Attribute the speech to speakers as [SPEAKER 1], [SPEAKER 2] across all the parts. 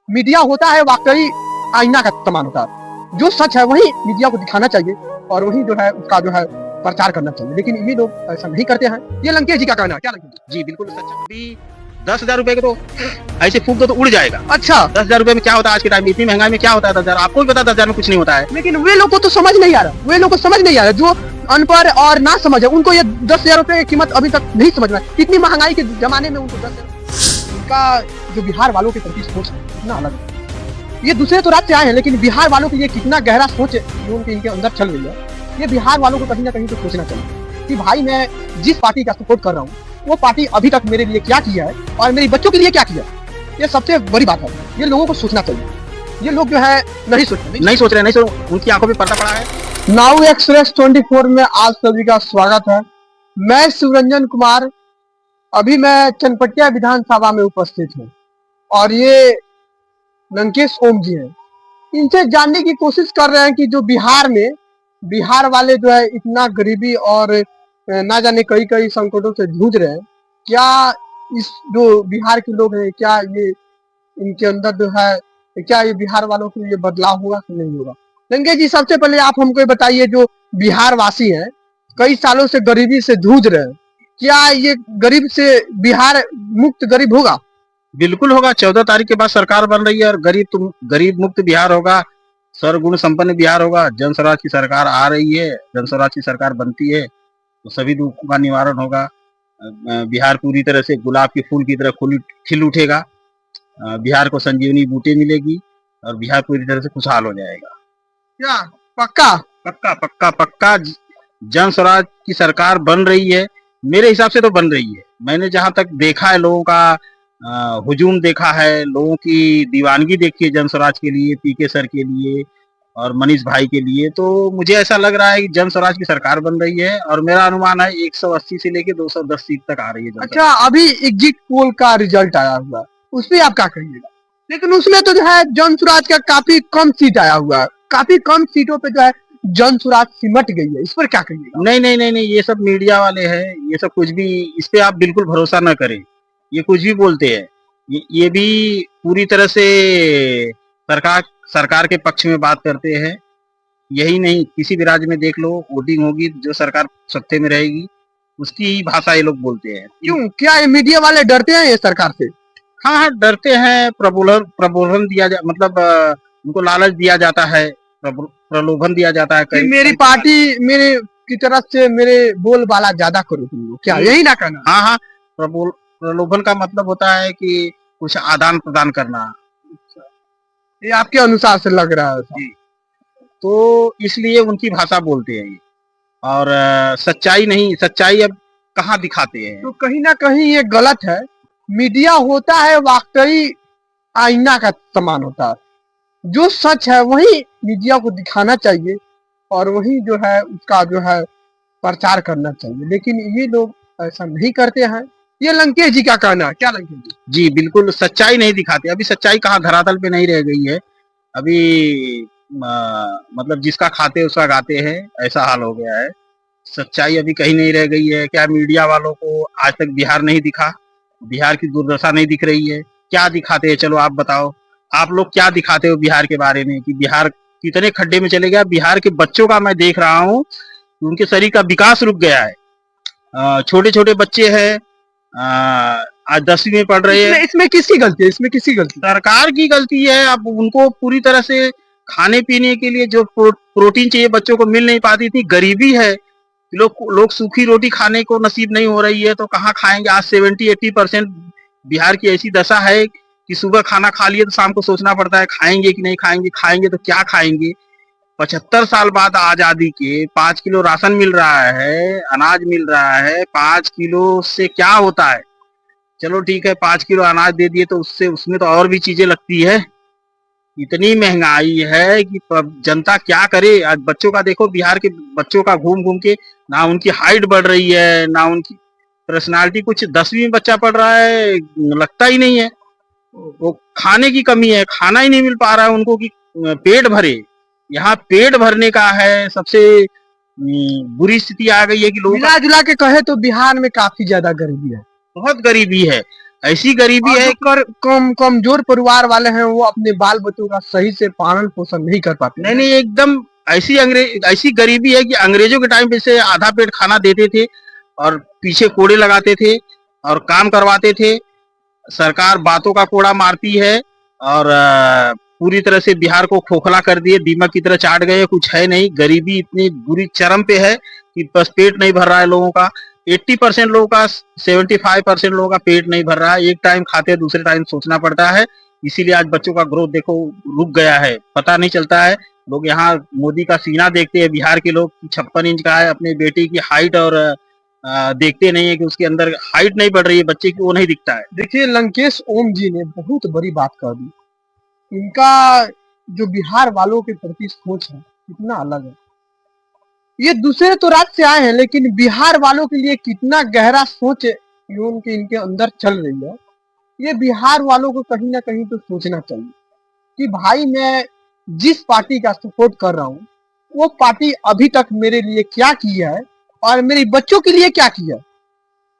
[SPEAKER 1] Media होता है वाकई आईना का समान होता है। जो सच है वही मीडिया को दिखाना चाहिए और वही जो है उसका जो है प्रचार करना चाहिए, लेकिन ये लोग ऐसा नहीं करते हैं। ये लंकेश जी का कहना है, क्या लंकेश जी?
[SPEAKER 2] जी बिल्कुल सच है। अभी 10,000 रुपए के तो ऐसे फूक दो तो उड़ जाएगा।
[SPEAKER 1] अच्छा,
[SPEAKER 2] 10,000 रुपए में क्या होता है आज के टाइम में? इतनी महंगाई में क्या होता है 10,000? आपको भी पता 10,000 में कुछ नहीं होता है।
[SPEAKER 1] लेकिन वे लोग को तो समझ नहीं आ रहा, वे लोग को समझ नहीं आ रहा, जो अनपढ़ और ना समझ है उनको ये 10,000 रुपए की कीमत अभी तक नहीं समझ में। इतनी महंगाई के जमाने में उनको 10,000 का जो बिहार वालों के प्रति सोच है कितना अलग है। ये दूसरे तो राज्य से आए हैं, लेकिन बिहार वालों की ये कितना गहरा सोच है जो उनके इनके अंदर चल रही है। ये बिहार वालों को कहीं ना कहीं तो सोचना चाहिए कि भाई मैं जिस पार्टी का सपोर्ट कर रहा हूँ वो पार्टी अभी तक मेरे लिए क्या किया है और मेरे बच्चों के लिए क्या किया है। ये सबसे बड़ी बात है, ये लोगों को सोचना चाहिए। ये लोग जो है नहीं सोच रहे,
[SPEAKER 2] उनकी आंखों में पर्दा पड़ा है।
[SPEAKER 1] नाउ एक्सप्रेस 24 में आप सभी का स्वागत है। मैं शिवरंजन कुमार, अभी मैं चनपटिया विधानसभा में उपस्थित हूँ और ये लंकेश ओम जी हैं। इनसे जानने की कोशिश कर रहे हैं कि जो बिहार में बिहार वाले जो है इतना गरीबी और ना जाने कई कई संकटों से जूझ रहे हैं, क्या इस जो बिहार के लोग हैं क्या ये इनके अंदर जो है क्या ये बिहार वालों के लिए बदलाव होगा कि नहीं होगा? लंकेश जी, सबसे पहले आप हमको ये बताइए, जो बिहार वासी हैं कई सालों से गरीबी से जूझ रहे हैं, क्या ये गरीब से बिहार मुक्त गरीब होगा?
[SPEAKER 2] बिल्कुल होगा। 14 तारीख के बाद सरकार बन रही है और गरीब मुक्त बिहार होगा, सर्वगुण संपन्न बिहार होगा। जन स्वराज की सरकार आ रही है, जन स्वराज की सरकार बनती है तो सभी दुखों का निवारण होगा। बिहार पूरी तरह से गुलाब के फूल की तरह खिल उठेगा। बिहार को संजीवनी बूटी मिलेगी और बिहार पूरी तरह से खुशहाल हो जाएगा।
[SPEAKER 1] क्या पक्का?
[SPEAKER 2] पक्का पक्का पक्का। जन स्वराज की सरकार बन रही है, मेरे हिसाब से तो बन रही है। मैंने जहां तक देखा है, लोगों का हुजूम देखा है, लोगों की दीवानगी देखी है जन स्वराज के लिए, पीके सर के लिए और मनीष भाई के लिए, तो मुझे ऐसा लग रहा है कि जन स्वराज की सरकार बन रही है और मेरा अनुमान है 180 से लेके 210 सीट तक आ रही है।
[SPEAKER 1] अच्छा, अभी एग्जिट पोल का रिजल्ट आया हुआ, उस पर आप क्या कहिएगा? लेकिन उसमें तो जो है जन स्वराज का काफी कम सीट आया हुआ है, काफी कम सीटों पे जो है जन स्वराज सिमट गई है, इस पर क्या कहिएगा?
[SPEAKER 2] नहीं नहीं नहीं नहीं, ये सब मीडिया वाले हैं, ये सब कुछ भी, इस पे आप बिल्कुल भरोसा न करें। ये कुछ भी बोलते हैं, ये भी पूरी तरह से सरकार के पक्ष में बात करते हैं। यही नहीं, किसी भी राज्य में देख लो, वोटिंग होगी, जो सरकार सत्ते में रहेगी उसकी ही भाषा ये लोग बोलते हैं।
[SPEAKER 1] क्यों, क्या ये मीडिया वाले डरते हैं ये सरकार से?
[SPEAKER 2] हाँ हाँ, डरते हैं। प्रलोभन दिया मतलब उनको लालच दिया जाता है, प्रलोभन दिया जाता है
[SPEAKER 1] कि मेरी पार्टी मेरे की तरफ से मेरे बोलबाला ज्यादा करो तुम लोग, क्या यही ना कहना?
[SPEAKER 2] हाँ हाँ, प्रलोभन का मतलब होता है कि कुछ आदान प्रदान करना।
[SPEAKER 1] ये आपके अनुसार से लग रहा है जी।
[SPEAKER 2] तो इसलिए उनकी भाषा बोलते हैं ये, और सच्चाई नहीं, सच्चाई अब कहाँ दिखाते हैं।
[SPEAKER 1] तो कहीं ना कहीं ये गलत है। मीडिया होता है वाकई आईना का समान होता है। जो सच है वही मीडिया को दिखाना चाहिए और वही जो है उसका जो है प्रचार करना चाहिए, लेकिन ये लोग ऐसा नहीं करते हैं। ये लंकेश जी का कहना है, क्या लंकेश जी?
[SPEAKER 2] जी बिल्कुल, सच्चाई नहीं दिखाते। अभी सच्चाई कहाँ धरातल पे नहीं रह गई है। अभी मतलब जिसका खाते उसका गाते हैं, ऐसा हाल हो गया है। सच्चाई अभी कहीं नहीं रह गई है। क्या मीडिया वालों को आज तक बिहार नहीं दिखा? बिहार की दुर्दशा नहीं दिख रही है? क्या दिखाते हैं? चलो आप बताओ, आप लोग क्या दिखाते हो बिहार के बारे में कि बिहार कितने खड्डे में चले गया? बिहार के बच्चों का मैं देख रहा हूँ, उनके शरीर का विकास रुक गया है। छोटे छोटे बच्चे हैं, आज 10वीं में पढ़ रहे हैं।
[SPEAKER 1] इसमें किसकी गलती है? इसमें किसकी गलती?
[SPEAKER 2] सरकार की गलती है। अब उनको पूरी तरह से खाने पीने के लिए जो प्रोटीन चाहिए बच्चों को मिल नहीं पाती थी। गरीबी है, लोग सूखी रोटी खाने को नसीब नहीं हो रही है तो कहाँ खाएंगे? आज 70-80% बिहार की ऐसी दशा है कि सुबह खाना खा लिए तो शाम को सोचना पड़ता है खाएंगे कि नहीं खाएंगे, खाएंगे तो क्या खाएंगे। 75 साल बाद आजादी के 5 किलो राशन मिल रहा है, अनाज मिल रहा है। 5 किलो से क्या होता है? चलो ठीक है, 5 किलो अनाज दे दिए तो उसमें तो और भी चीजें लगती है। इतनी महंगाई है कि जनता क्या करे। आज बच्चों का देखो, बिहार के बच्चों का घूम घूम के ना उनकी हाइट बढ़ रही है, ना उनकी पर्सनालिटी। कुछ 10वीं में बच्चा पढ़ रहा है, लगता ही नहीं है। वो खाने की कमी है, खाना ही नहीं मिल पा रहा है उनको कि पेट भरे। यहाँ पेट भरने का है, सबसे बुरी स्थिति आ गई है कि लोग
[SPEAKER 1] मिला जुला के कहे तो बिहार में काफी ज्यादा गरीबी है,
[SPEAKER 2] बहुत गरीबी है। ऐसी गरीबी
[SPEAKER 1] और
[SPEAKER 2] है
[SPEAKER 1] जो कमजोर परिवार वाले हैं वो अपने बाल बच्चों का सही से पालन पोषण नहीं कर पाते
[SPEAKER 2] नहीं नहीं एकदम ऐसी गरीबी है कि अंग्रेजों के टाइम पे से आधा पेट खाना देते थे और पीछे कोड़े लगाते थे और काम करवाते थे। सरकार बातों का कोड़ा मारती है और पूरी तरह से बिहार को खोखला कर दिए, दीमक की तरह चाट गए, कुछ है नहीं। गरीबी इतनी बुरी चरम पे है कि बस पेट नहीं भर रहा है लोगों का। 80% लोगों का, 75% लोगों का पेट नहीं भर रहा है। एक टाइम खाते हैं, दूसरे टाइम सोचना पड़ता है। इसीलिए आज बच्चों का ग्रोथ देखो रुक गया है, पता नहीं चलता है। लोग यहाँ मोदी का सीना देखते हैं, बिहार के लोग 56 इंच का है, अपने बेटे की हाइट और देखते नहीं है कि उसके अंदर हाइट नहीं बढ़ रही है बच्चे की, वो नहीं दिखता है।
[SPEAKER 1] देखिए लंकेश ओम जी ने बहुत बड़ी बात कर दी। इनका जो बिहार वालों के प्रति सोच है कितना अलग है। ये दूसरे तो राज्य से आए हैं लेकिन बिहार वालों के लिए कितना गहरा सोच इनके अंदर चल रही है, ये बिहार वालों को कहीं ना कहीं तो सोचना चाहिए कि भाई मैं जिस पार्टी का सपोर्ट कर रहा हूँ वो पार्टी अभी तक मेरे लिए क्या की है और मेरे बच्चों के लिए क्या किया है।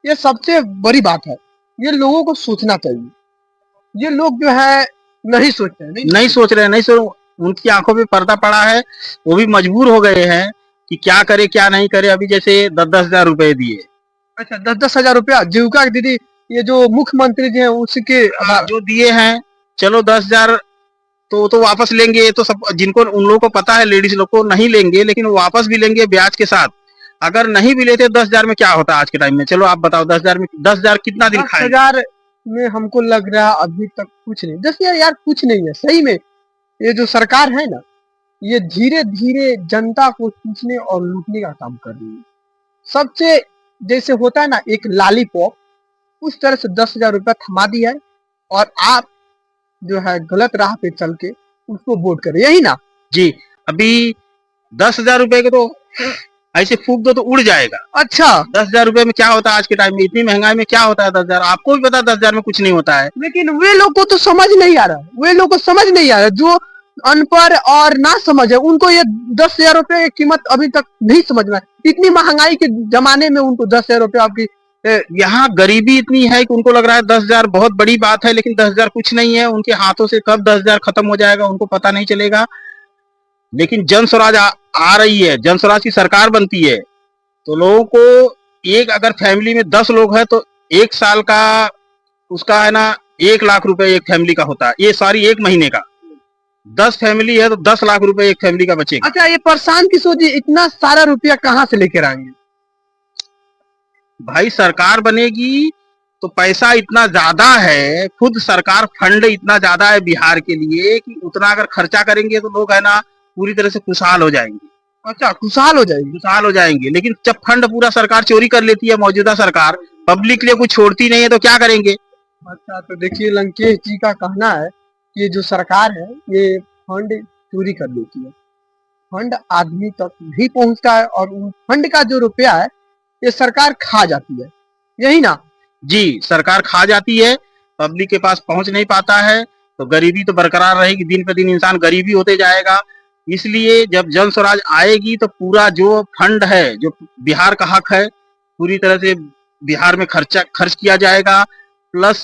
[SPEAKER 1] ये सबसे बड़ी बात है, ये लोगों को सोचना चाहिए। ये लोग जो है नहीं सोच रहे
[SPEAKER 2] उनकी आंखों पे पर्दा पड़ा है। वो भी मजबूर हो गए हैं कि क्या करे क्या नहीं करे। अभी जैसे 10-10 हजार रुपए दिए।
[SPEAKER 1] अच्छा 10-10 हजार रुपया जीविका दीदी, ये जो मुख्यमंत्री जी हैं उसके
[SPEAKER 2] जो दिए हैं, चलो 10 हजार तो वापस लेंगे। तो सब जिनको उन लोगों को पता है, लेडीज लोग को नहीं लेंगे, लेकिन वो वापस भी लेंगे ब्याज के साथ। अगर नहीं भी लेते 10 हजार में क्या होता है आज के टाइम में? चलो आप बताओ 10 हजार में 10 हजार कितना दिन खाएंगे?
[SPEAKER 1] 10 हजार में हमको लग रहा है अभी तक कुछ नहीं। 10 हजार यार कुछ नहीं है सही में। ये जो सरकार है ना, ये धीरे धीरे जनता को चूसने और लूटने का काम कर रही है। सबसे जैसे होता है ना एक लॉलीपॉप, उस तरह से 10 हजार रुपया थमा दिया है और आप जो है गलत राह पे चल के उसको वोट करें, यही ना?
[SPEAKER 2] जी, अभी 10 हजार रुपए के तो ऐसे फूक दो तो उड़ जाएगा।
[SPEAKER 1] अच्छा
[SPEAKER 2] 10 हजार रुपए में क्या होता है आज के टाइम में? इतनी महंगाई में क्या होता है 10 हजार? आपको भी पता है 10 हजार में कुछ नहीं होता है।
[SPEAKER 1] लेकिन वे लोग को तो समझ नहीं आ रहा, वे लोग को समझ नहीं आ रहा। जो अनपढ़ और ना समझ है उनको ये 10 हजार रुपए की कीमत अभी तक नहीं समझ में आई। इतनी महंगाई के जमाने में उनको 10 हजार रुपए आपकी
[SPEAKER 2] यहाँ गरीबी इतनी है कि उनको लग रहा है 10 हजार बहुत बड़ी बात है, लेकिन 10 हजार कुछ नहीं है। उनके हाथों से कब 10 हजार खत्म हो जाएगा उनको पता नहीं चलेगा। लेकिन जन स्वराज आ रही है, जन स्वराज की सरकार बनती है तो लोगों को, एक अगर फैमिली में 10 लोग हैं तो 1 साल का उसका है ना 1 लाख रुपए एक फैमिली का होता है। ये सॉरी 1 महीने का। 10 फैमिली है तो 10 लाख रुपए एक फैमिली का बचेगा।
[SPEAKER 1] अच्छा ये प्रशांत किशोर जी इतना सारा रुपया कहाँ से लेकर आएंगे?
[SPEAKER 2] भाई सरकार बनेगी तो पैसा इतना ज्यादा है, खुद सरकार फंड इतना ज्यादा है बिहार के लिए कि उतना अगर खर्चा करेंगे तो लोग है ना पूरी तरह से खुशहाल हो जाएंगे।
[SPEAKER 1] अच्छा खुशहाल हो जाएगी?
[SPEAKER 2] खुशहाल हो जाएंगे, लेकिन जब फंड पूरा सरकार चोरी कर लेती है, मौजूदा सरकार पब्लिक के लिए कुछ छोड़ती नहीं है तो क्या करेंगे?
[SPEAKER 1] अच्छा तो देखिए लंकेश जी का कहना है कि ये जो सरकार है ये फंड चोरी कर लेती है, फंड आदमी तक नहीं पहुंचता है और उन फंड का जो रुपया है ये सरकार खा जाती है, यही ना?
[SPEAKER 2] जी, सरकार खा जाती है, पब्लिक के पास पहुंच नहीं पाता है, तो गरीबी तो बरकरार रहेगी। दिन पे दिन इंसान गरीबी होते जाएगा। इसलिए जब जन स्वराज आएगी तो पूरा जो फंड है, जो बिहार का हक है, पूरी तरह से बिहार में खर्च किया जाएगा। प्लस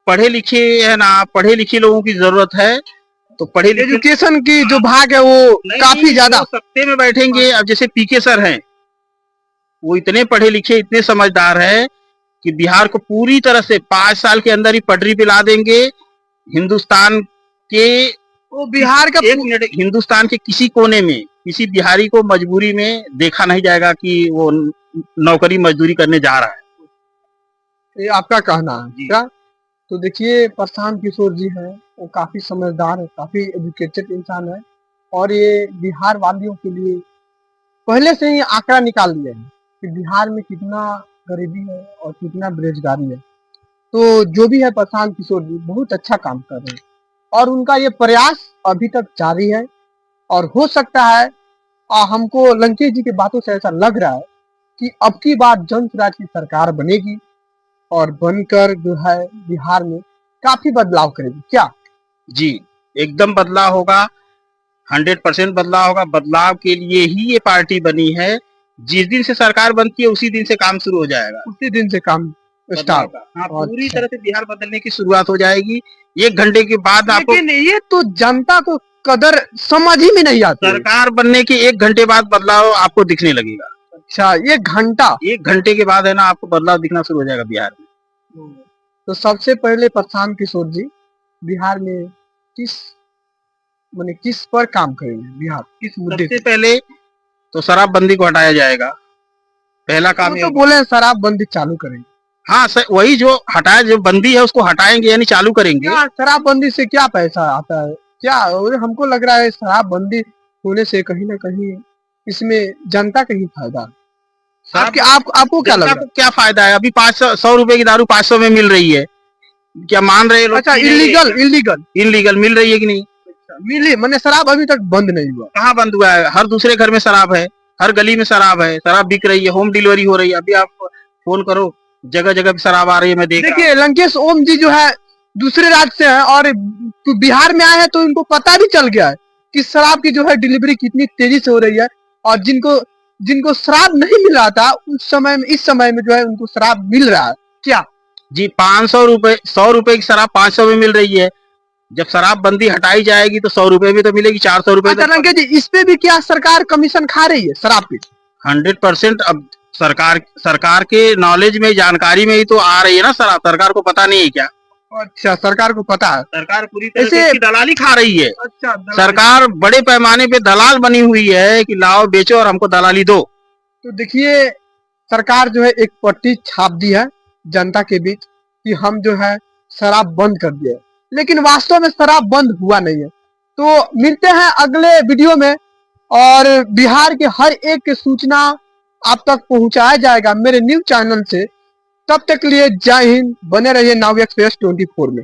[SPEAKER 2] पढ़े लिखे है ना, पढ़े लिखे लोगों की जरूरत है, तो पढ़े लिखे
[SPEAKER 1] एजुकेशन की जो भाग है वो काफी ज्यादा
[SPEAKER 2] सत्ते में बैठेंगे। अब जैसे पीके सर हैं, वो इतने पढ़े लिखे, इतने समझदार है कि बिहार को पूरी तरह से 5 साल के अंदर ही पटरी पे ला देंगे। हिंदुस्तान के,
[SPEAKER 1] वो बिहार का
[SPEAKER 2] एक मिनट, हिंदुस्तान के किसी कोने में किसी बिहारी को मजबूरी में देखा नहीं जाएगा कि वो नौकरी मजदूरी करने जा रहा है।
[SPEAKER 1] ये आपका कहना है क्या? तो देखिए प्रशांत किशोर जी हैं, वो काफी समझदार है, काफी एजुकेटेड इंसान है और ये बिहार वालियों के लिए पहले से ही आंकड़ा निकाल दिए हैं कि बिहार में कितना गरीबी है और कितना बेरोजगारी है। तो जो भी है प्रशांत किशोर जी बहुत अच्छा काम कर रहे हैं और उनका ये प्रयास अभी तक जारी है और हो सकता है हमको लंकेश जी की बातों से ऐसा लग रहा है कि अब की बार जन स्वराज की सरकार बनेगी और बनकर जो है बिहार में काफी बदलाव करेगी। क्या?
[SPEAKER 2] जी, एकदम बदलाव होगा, 100% बदलाव होगा। बदलाव के लिए ही ये पार्टी बनी है। जिस दिन से सरकार बनती है उसी दिन से काम शुरू हो जाएगा।
[SPEAKER 1] उसी दिन से काम
[SPEAKER 2] बदलाव
[SPEAKER 1] स्टार्ट।
[SPEAKER 2] का। हाँ, पूरी
[SPEAKER 1] अच्छा।
[SPEAKER 2] तरह से बिहार बदलने की शुरुआत हो जाएगी। 1 घंटे के बाद आपको
[SPEAKER 1] लेकिन ये तो जनता को कदर समझ ही में नहीं आती है।
[SPEAKER 2] सरकार बनने के 1 घंटे बाद बदलाव आपको दिखने लगेगा।
[SPEAKER 1] अच्छा, 1 घंटा।
[SPEAKER 2] 1 घंटे के बाद है ना आपको बदलाव दिखना शुरू हो जाएगा बिहार में।
[SPEAKER 1] तो सबसे पहले प्रशांत किशोर जी बिहार में किस माने किस पर काम करेंगे, बिहार किस मुद्दे
[SPEAKER 2] सबसे
[SPEAKER 1] पे?
[SPEAKER 2] पहले तो शराबबंदी को हटाया जाएगा। पहला काम
[SPEAKER 1] वो
[SPEAKER 2] ये
[SPEAKER 1] तो
[SPEAKER 2] होगा।
[SPEAKER 1] बोले शराबबंदी चालू करेंगे।
[SPEAKER 2] हाँ सर, वही जो हटाया, जो बंदी है उसको हटाएंगे यानी चालू करेंगे।
[SPEAKER 1] क्या शराबबंदी से क्या पैसा आता है क्या? और हमको लग रहा है शराबबंदी होने से कहीं ना कहीं इसमें जनता का ही फायदा है।
[SPEAKER 2] शराब
[SPEAKER 1] आपको क्या लग
[SPEAKER 2] जनता
[SPEAKER 1] रहा
[SPEAKER 2] को क्या फायदा है? अभी 500 रुपए की दारू 500 में मिल रही है। क्या मान रहे
[SPEAKER 1] है?
[SPEAKER 2] लोग?
[SPEAKER 1] अच्छा,
[SPEAKER 2] पी नहीं रहे
[SPEAKER 1] इलीगल
[SPEAKER 2] क्या?
[SPEAKER 1] इलीगल
[SPEAKER 2] इनलीगल मिल रही है कि नहीं?
[SPEAKER 1] मिली मैंने शराब अभी तक बंद नहीं हुआ।
[SPEAKER 2] कहाँ बंद हुआ है? हर दूसरे घर में शराब है, हर गली में शराब है, शराब बिक रही है, होम डिलीवरी हो रही है। अभी आप फोन करो, जगह जगह पे शराब आ रही है, मैं देख रहा हूँ।
[SPEAKER 1] देखिए लंकेश ओम जी जो है दूसरे राज्य से हैं और तो बिहार में आए हैं तो इनको पता भी चल गया है कि शराब की जो है डिलीवरी कितनी तेजी से हो रही है। और जिनको जिनको शराब नहीं मिल रहा था उस समय में, इस समय में जो है उनको शराब मिल रहा है। क्या
[SPEAKER 2] जी, 500 रुपए, 100 रुपए की शराब 500 में मिल रही है। जब शराब बंदी हटाई जाएगी तो 100 रुपए में तो मिलेगी, 400 रुपए
[SPEAKER 1] अच्छा
[SPEAKER 2] तो
[SPEAKER 1] लंकेश जी, इस पे भी क्या सरकार कमीशन खा रही है शराब पे?
[SPEAKER 2] 100%। अब सरकार के नॉलेज में, जानकारी में ही तो आ रही है ना शराब। सरकार को पता नहीं है क्या?
[SPEAKER 1] अच्छा, सरकार को पता है।
[SPEAKER 2] सरकार पूरी तरह से
[SPEAKER 1] ऐसे
[SPEAKER 2] इसकी दलाली खा रही है।
[SPEAKER 1] अच्छा,
[SPEAKER 2] सरकार बड़े पैमाने पे दलाल बनी हुई है कि लाओ बेचो और हमको दलाली दो।
[SPEAKER 1] तो देखिए सरकार जो है एक पट्टी छाप दी है जनता के बीच कि हम जो है शराब बंद कर दिए, लेकिन वास्तव में शराब बंद हुआ नहीं है। तो मिलते हैं अगले वीडियो में और बिहार के हर एक की सूचना आप तक पहुंचाया जाएगा मेरे न्यूज चैनल से। तब तक के लिए जय हिंद, बने रहिए नाउ एक्सप्रेस 24 में।